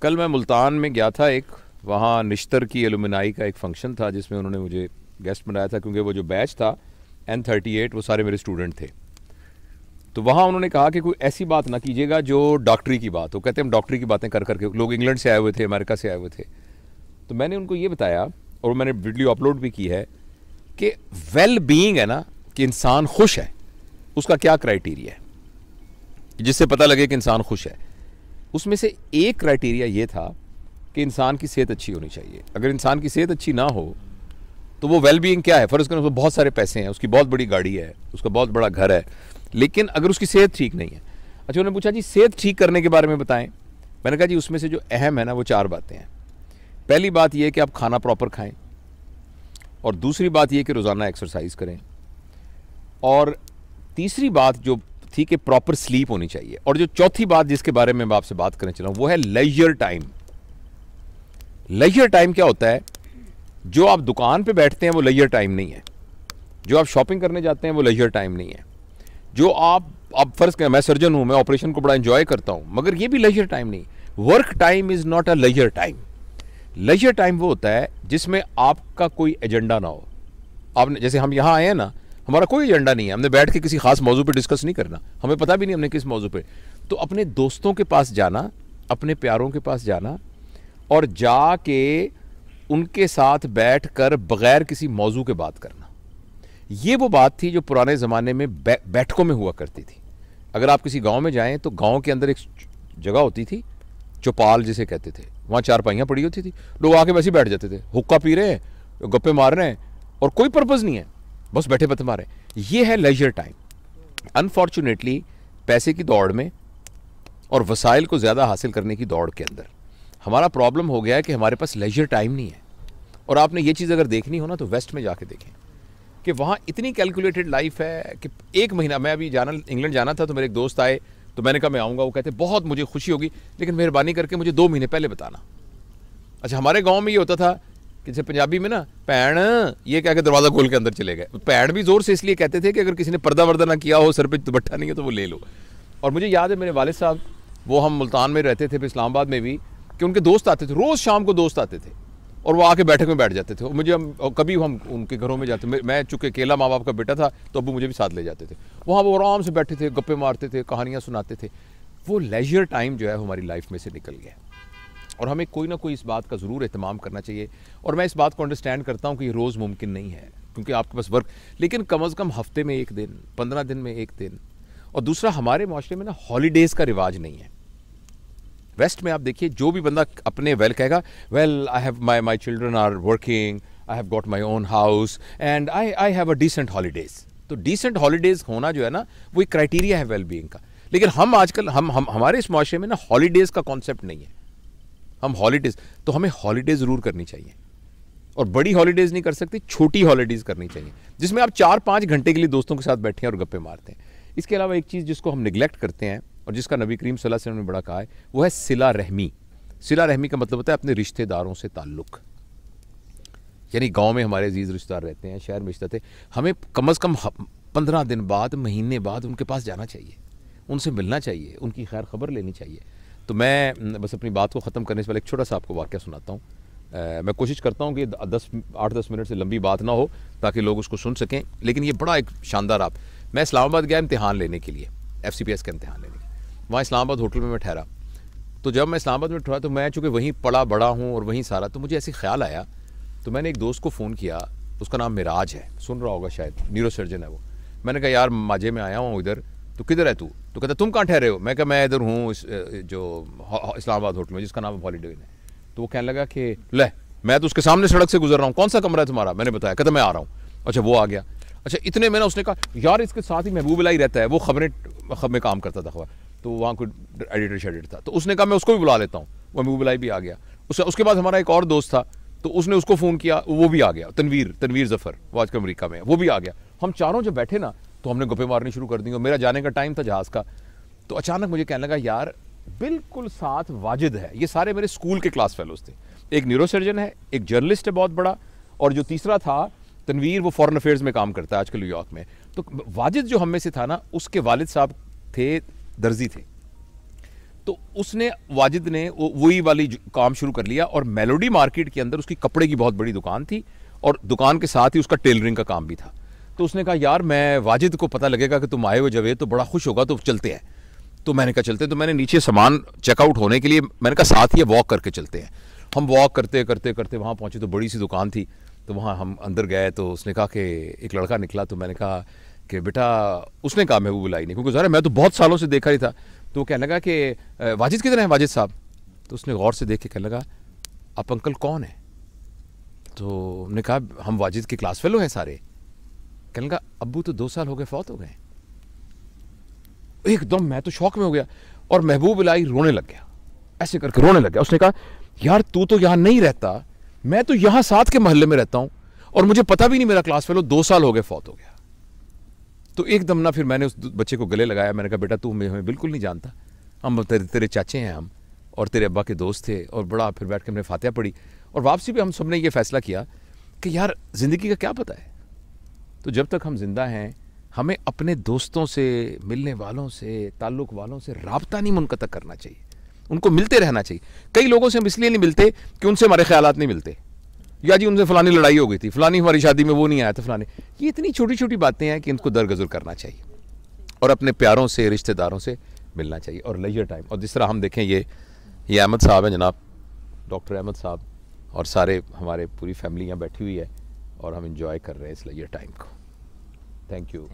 कल मैं मुल्तान में गया था, एक वहाँ निश्तर की एलुमनाई का एक फंक्शन था जिसमें उन्होंने मुझे गेस्ट बनाया था, क्योंकि वो जो बैच था N38 वो सारे मेरे स्टूडेंट थे। तो वहाँ उन्होंने कहा कि कोई ऐसी बात ना कीजिएगा जो डॉक्टरी की बात हो। कहते हम डॉक्टरी की बातें कर करके, लोग इंग्लैंड से आए हुए थे, अमेरिका से आए हुए थे। तो मैंने उनको ये बताया और मैंने वीडियो अपलोड भी की है कि वेल बीइंग है ना, कि इंसान खुश है, उसका क्या क्राइटेरिया है जिससे पता लगे कि इंसान खुश है। उसमें से एक क्राइटेरिया ये था कि इंसान की सेहत अच्छी होनी चाहिए। अगर इंसान की सेहत अच्छी ना हो तो वो वेल बीइंग क्या है, फ़र्ज़ करें उसको बहुत सारे पैसे हैं, उसकी बहुत बड़ी गाड़ी है, उसका बहुत बड़ा घर है, लेकिन अगर उसकी सेहत ठीक नहीं है। अच्छा, उन्होंने पूछा जी सेहत ठीक करने के बारे में बताएं। मैंने कहा जी उसमें से जो अहम है ना वो 4 बातें हैं। पहली बात यह कि आप खाना प्रॉपर खाएं, और दूसरी बात यह कि रोज़ाना एक्सरसाइज करें, और तीसरी बात जो थी कि प्रॉपर स्लीप होनी चाहिए, और जो चौथी बात जिसके बारे में मैं आपसे बात करने चला हूं वो है लेजर टाइम। लेजर टाइम क्या होता है? जो आप दुकान पे बैठते हैं वो लेजर टाइम नहीं है, जो आप शॉपिंग करने जाते हैं वो लेजर टाइम नहीं है, जो आप फर्ज करें मैं सर्जन हूं, मैं ऑपरेशन को बड़ा एंजॉय करता हूं, मगर ये भी लेजर टाइम नहीं। Work time is not a leisure time. Leisure time वो होता है जिसमें आपका कोई एजेंडा ना हो। आपने जैसे हम यहाँ आए हैं ना, हमारा कोई एजेंडा नहीं है, हमने बैठ के किसी खास मौजू पे डिस्कस नहीं करना, हमें पता भी नहीं हमने किस मौजू पे। तो अपने दोस्तों के पास जाना, अपने प्यारों के पास जाना और जाके उनके साथ बैठकर बगैर किसी मौजू के बात करना, ये वो बात थी जो पुराने ज़माने में बैठकों में हुआ करती थी। अगर आप किसी गांव में जाएं तो गांव के अंदर एक जगह होती थी, चौपाल जिसे कहते थे, वहाँ चारपाइयाँ पड़ी होती थी, लोग आके वैसे ही बैठ जाते थे, हुक्का पी रहे हैं, गप्पे मार रहे हैं और कोई पर्पज़ नहीं है, बस बैठे बत मारे। ये है लेजर टाइम। अनफॉर्चुनेटली पैसे की दौड़ में और वसाइल को ज़्यादा हासिल करने की दौड़ के अंदर हमारा प्रॉब्लम हो गया है कि हमारे पास लेजर टाइम नहीं है। और आपने ये चीज़ अगर देखनी हो ना तो वेस्ट में जाके देखें कि वहाँ इतनी कैलकुलेटेड लाइफ है कि एक महीना, मैं अभी इंग्लैंड जाना था तो मेरे एक दोस्त आए, तो मैंने कहा मैं आऊँगा, वो कहते बहुत मुझे खुशी होगी लेकिन मेहरबानी करके मुझे 2 महीने पहले बताना। अच्छा, हमारे गाँव में ये होता था कि जैसे पंजाबी में ना पैण ये कह के दरवाज़ा खोल के अंदर चले गए। पैण भी ज़ोर से इसलिए कहते थे कि अगर किसी ने पर्दा वर्दा ना किया हो, सर पे दुपट्टा नहीं है तो वो ले लो। और मुझे याद है मेरे वालिद साहब, वो हम मुल्तान में रहते थे, फिर इस्लामाबाद में भी, कि उनके दोस्त आते थे, रोज़ शाम को दोस्त आते थे और वो आके बैठक में बैठ जाते थे। मुझे कभी हम उनके घरों में जाते, मैं चूँकि अकेला माँ बाप का बेटा था तो अबू मुझे भी साथ ले जाते थे। वहाँ वो आराम से बैठे थे, गप्पे मारते थे, कहानियाँ सुनाते थे। वो लेजर टाइम जो है हमारी लाइफ में से निकल गया और हमें कोई ना कोई इस बात का ज़रूर एहतमाम करना चाहिए। और मैं इस बात को अंडरस्टैंड करता हूँ कि ये रोज़ मुमकिन नहीं है क्योंकि आपके पास वर्क, लेकिन कम अज़ कम हफ्ते में 1 दिन, 15 दिन में 1 दिन। और दूसरा, हमारे माशरे में ना हॉलीडेज़ का रिवाज नहीं है। वेस्ट में आप देखिए, जो भी बंदा अपने वेल कहेगा, well I have my children are working, I have got my own house and I have a decent holidays. तो डिसेंट हॉलीडेज़ होना जो है ना वो एक क्राइटेरिया है वेल बीइंग का। लेकिन हम आजकल हमारे इस माशरे में ना हॉलीडेज़ का कॉन्सेप्ट नहीं है। हम हॉलीडेज़, तो हमें हॉलीडेज़ ज़रूर करनी चाहिए, और बड़ी हॉलीडेज़ नहीं कर सकती, छोटी हॉलीडेज़ करनी चाहिए जिसमें आप 4-5 घंटे के लिए दोस्तों के साथ बैठे हैं और गप्पे मारते हैं। इसके अलावा एक चीज़ जिसको हम निगलेक्ट करते हैं और जिसका नबी करीम सल्लल्लाहु अलैहि वसल्लम ने बड़ा कहा है, वो है सिला रहमी। सिला रहमी का मतलब होता है अपने रिश्तेदारों से ताल्लुक़। यानी गाँव में हमारे अजीज़ रिश्तेदार रहते हैं, शहर में रिश्ते, हमें कम अज़ कम 15 दिन बाद, महीने बाद उनके पास जाना चाहिए, उनसे मिलना चाहिए, उनकी खैर खबर लेनी चाहिए। तो मैं बस अपनी बात को ख़त्म करने से पहले एक छोटा सा आपको वाक़या सुनाता हूँ। मैं कोशिश करता हूँ कि 8-10 मिनट से लंबी बात ना हो ताकि लोग उसको सुन सकें, लेकिन ये बड़ा एक शानदार मैं इस्लामाबाद गया इम्तिहान लेने के लिए, FCPS का इम्तिहान लेने के लिए। वहाँ इस्लामाबाद होटल में मैं ठहरा। तो जब मैं इस्लामाबाद में ठहरा तो मैं चूँकि वहीं पड़ा बड़ा हूँ और वहीं सारा, तो मुझे ऐसे ख्याल आया, तो मैंने एक दोस्त को फ़ोन किया, उसका नाम मिराज है, सुन रहा होगा शायद, न्यूरो सर्जन है वो। मैंने कहा यार माजे में आया हूँ इधर, तो किधर है तू? तो कहता तुम कहाँ ठहरे हो? मैं कहा मैं इधर हूँ जो इस्लामाबाद होटल में जिसका नाम हॉलीडे है। तो वो कहने लगा कि ले, मैं तो उसके सामने सड़क से गुजर रहा हूँ, कौन सा कमरा है तुम्हारा? मैंने बताया, कहता मैं आ रहा हूँ। अच्छा, वो आ गया। अच्छा, इतने में ना उसने कहा यार इसके साथ ही महबूब अलाई रहता है, वो खबरें में काम करता था खबर, तो वहाँ कोई एडिटर शेडिटर था, तो उसने कहा मैं उसको भी बुला लेता हूँ। वो महबूब अलाई भी आ गया। उसके बाद हमारा एक और दोस्त था, तो उसने उसको फ़ोन किया, वो भी आ गया, तनवीर ज़फ़र, वो आजकल अमेरिका में है, वो भी आ गया। हम चारों जब बैठे ना तो हमने गप्पे मारनी शुरू कर दी और मेरा जाने का टाइम था जहाज़ का। तो अचानक मुझे कहने लगा यार बिल्कुल साथ वाजिद है, ये सारे मेरे स्कूल के क्लास फेलोज थे, एक न्यूरो सर्जन है, एक जर्नलिस्ट है बहुत बड़ा, और जो तीसरा था तनवीर, वो फॉरेन अफेयर्स में काम करता है आजकल न्यूयॉर्क में। तो वाजिद जो हम में से था ना, उसके वालिद साहब थे, दर्जी थे। तो उसने वाजिद ने वही वाली काम शुरू कर लिया, और मेलोडी मार्केट के अंदर उसकी कपड़े की बहुत बड़ी दुकान थी, और दुकान के साथ ही उसका टेलरिंग का काम भी था। तो उसने कहा यार मैं वाजिद को पता लगेगा कि तुम आए हो जब, तो बड़ा खुश होगा, तो चलते हैं। तो मैंने कहा चलते हैं। तो मैंने नीचे सामान चेकआउट होने के लिए मैंने कहा साथ ही वॉक करके चलते हैं। हम वॉक करते करते करते वहाँ पहुँचे तो बड़ी सी दुकान थी, तो वहाँ हम अंदर गए तो उसने कहा कि एक लड़का निकला। तो मैंने कहा कि बेटा, उसने कहा महबूब लाई नहीं, क्योंकि ज़रा मैं तो बहुत सालों से देखा ही था। तो वो कहने लगा कि वाजिद किधर है वाजिद साहब? तो उसने गौर से देख के कहने लगा आप अंकल कौन है? तो हमने कहा हम वाजिद के क्लास फेलो हैं सारे। कहने लगा अब्बू तो 2 साल हो गए, फौत हो गए। एकदम मैं तो शौक में हो गया, और महबूब इलाही रोने लग गया, ऐसे करके रोने लग गया। उसने कहा यार तू तो यहाँ नहीं रहता, मैं तो यहाँ साथ के मोहल्ले में रहता हूँ, और मुझे पता भी नहीं मेरा क्लास फेलो 2 साल हो गए, फौत हो गया। तो एकदम ना फिर मैंने उस बच्चे को गले लगाया। मैंने कहा बेटा तू हमें बिल्कुल नहीं जानता, हम तेरे चाचे हैं हम, और तेरे अब्बा के दोस्त थे। और बड़ा फिर बैठ के हमने फातिहा पढ़ी, और वापसी पे हम सब ने ये फैसला किया कि यार ज़िंदगी का क्या पता है, तो जब तक हम जिंदा हैं हमें अपने दोस्तों से, मिलने वालों से, ताल्लुक़ वालों से राब्ता नहीं मुनक़ता करना चाहिए, उनको मिलते रहना चाहिए। कई लोगों से हम इसलिए नहीं मिलते कि उनसे हमारे ख्यालात नहीं मिलते, या जी उनसे फ़लानी लड़ाई हो गई थी, फ़लानी हमारी शादी में वो नहीं आया था, फ़लानी। ये इतनी छोटी छोटी बातें हैं कि इनको दरगुजर करना चाहिए, और अपने प्यारों से, रिश्तेदारों से मिलना चाहिए, और लेजर टाइम। और जिस तरह हम देखें ये अहमद साहब हैं जनाब, डॉक्टर अहमद साहब, और सारे हमारे पूरी फैमिली यहाँ बैठी हुई है, और हम इंजॉय कर रहे हैं इस लेजर टाइम को। Thank you.